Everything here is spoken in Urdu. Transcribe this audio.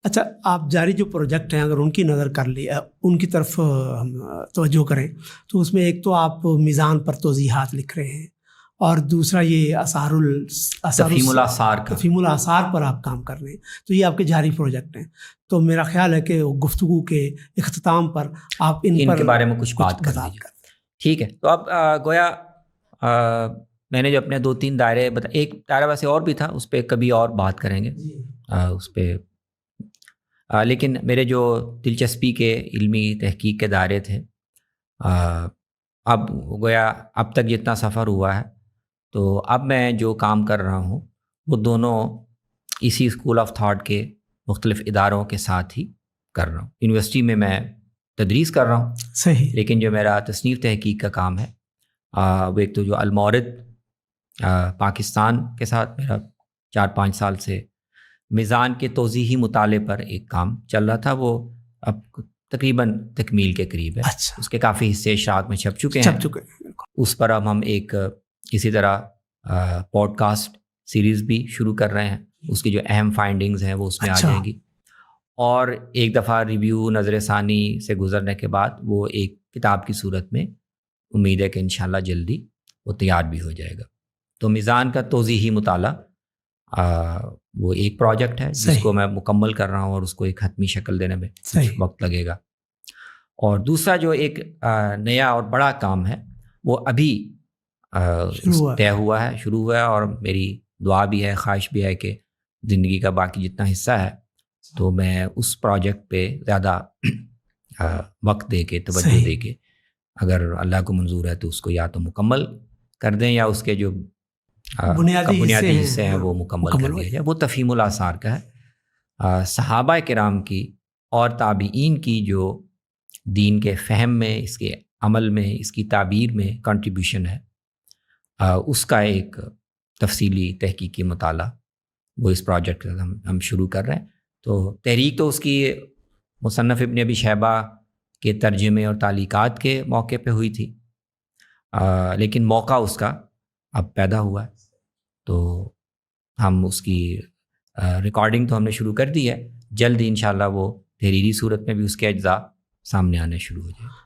اچھا، آپ جاری جو پروجیکٹ ہیں اگر ان کی نظر کر لی، ان کی طرف ہم توجہ کریں تو اس میں ایک تو آپ میزان پر توضیحات لکھ رہے ہیں، اور دوسرا یہ تفہیم الاثار کا تفہیم الاثار پر آپ کام کر رہے ہیں، تو یہ آپ کے جاری پروجیکٹ ہیں. تو میرا خیال ہے کہ گفتگو کے اختتام پر آپ ان کے بارے میں کچھ بات کر دیجیے. ٹھیک ہے. تو اب گویا میں نے جو اپنے 2-3 دائرے ایک دائرہ ویسے اور بھی تھا، اس پہ کبھی اور بات کریں گے اس پہ، لیکن میرے جو دلچسپی کے علمی تحقیق کے دائرے تھے، اب گویا اب تک جتنا سفر ہوا ہے تو اب میں جو کام کر رہا ہوں وہ دونوں اسی اسکول آف تھاٹ کے مختلف اداروں کے ساتھ ہی کر رہا ہوں. یونیورسٹی میں تدریس کر رہا ہوں صحیح، لیکن جو میرا تصنیف تحقیق کا کام ہے وہ ایک تو جو المورد پاکستان کے ساتھ میرا 4-5 سال سے میزان کے توضیحی مطالعے پر ایک کام چل رہا تھا، وہ اب تقریباً تکمیل کے قریب ہے. اچھا، اس کے کافی حصے اشاعت میں چھپ چکے ہیں. اس پر اب ہم ایک اسی طرح پوڈ کاسٹ سیریز بھی شروع کر رہے ہیں. اس کی جو اہم فائنڈنگز ہیں وہ اس میں آ جائیں گی، اور ایک دفعہ ریویو نظر ثانی سے گزرنے کے بعد وہ ایک کتاب کی صورت میں امید ہے کہ انشاءاللہ جلدی وہ تیار بھی ہو جائے گا. تو میزان کا توضیحی مطالعہ وہ ایک پروجیکٹ ہے جس کو میں مکمل کر رہا ہوں، اور اس کو ایک حتمی شکل دینے میں وقت لگے گا. اور دوسرا جو ایک نیا اور بڑا کام ہے وہ ابھی طے ہوا ہے، شروع ہوا ہے، اور میری دعا بھی ہے، خواہش بھی ہے کہ زندگی کا باقی جتنا حصہ ہے تو میں اس پروجیکٹ پہ زیادہ وقت دے کے، توجہ دے کے، اگر اللہ کو منظور ہے تو اس کو یا تو مکمل کر دیں یا اس کے جو بنیادی حصے ہیں وہ مکمل کر دیا جائے. وہ تفہیم الاثار کا ہے. صحابہ کرام کی اور تابعین کی جو دین کے فہم میں، اس کے عمل میں، اس کی تعبیر میں کنٹریبیوشن ہے، اس کا ایک تفصیلی تحقیقی مطالعہ وہ اس پروجیکٹ ہم شروع کر رہے ہیں. تو تحریک تو اس کی مصنف ابن ابی شیبہ کے ترجمے اور تعلیقات کے موقع پہ ہوئی تھی، لیکن موقع اس کا اب پیدا ہوا ہے. تو ہم اس کی ریکارڈنگ تو ہم نے شروع کر دی ہے، جلد ہی انشاءاللہ وہ تحریری صورت میں بھی اس کے اجزاء سامنے آنے شروع ہو جائے.